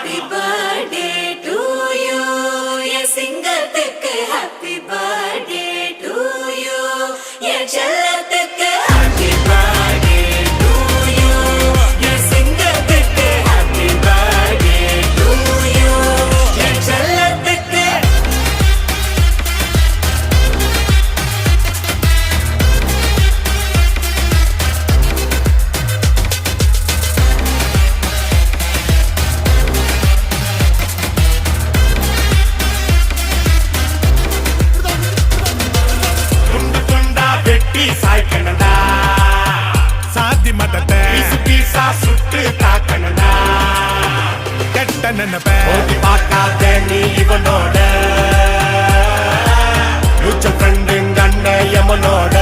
Happy birthday to you என் சிங்கத்துக்கு happy birthday to you என் செல்லத்துக்கு ஹாப்பி பர்த்டே டு யூ என் சிங்கத்துக்கு ஹாப்பி பர்த்டே டு யூ என் செல்லத்துக்கு. துண்டு துண்டா வெட்டி சாய்க்கணும்டா, சாதி மதத்தை பீசு பீசா சுட்டு தாக்கணும்டா. கெட்ட நினைப்ப ஓடி பார்க்காத நீ இவனோட, ஃபியூச்சர் ஃப்ரெண்டுங்க அண்ணன் எமனோட.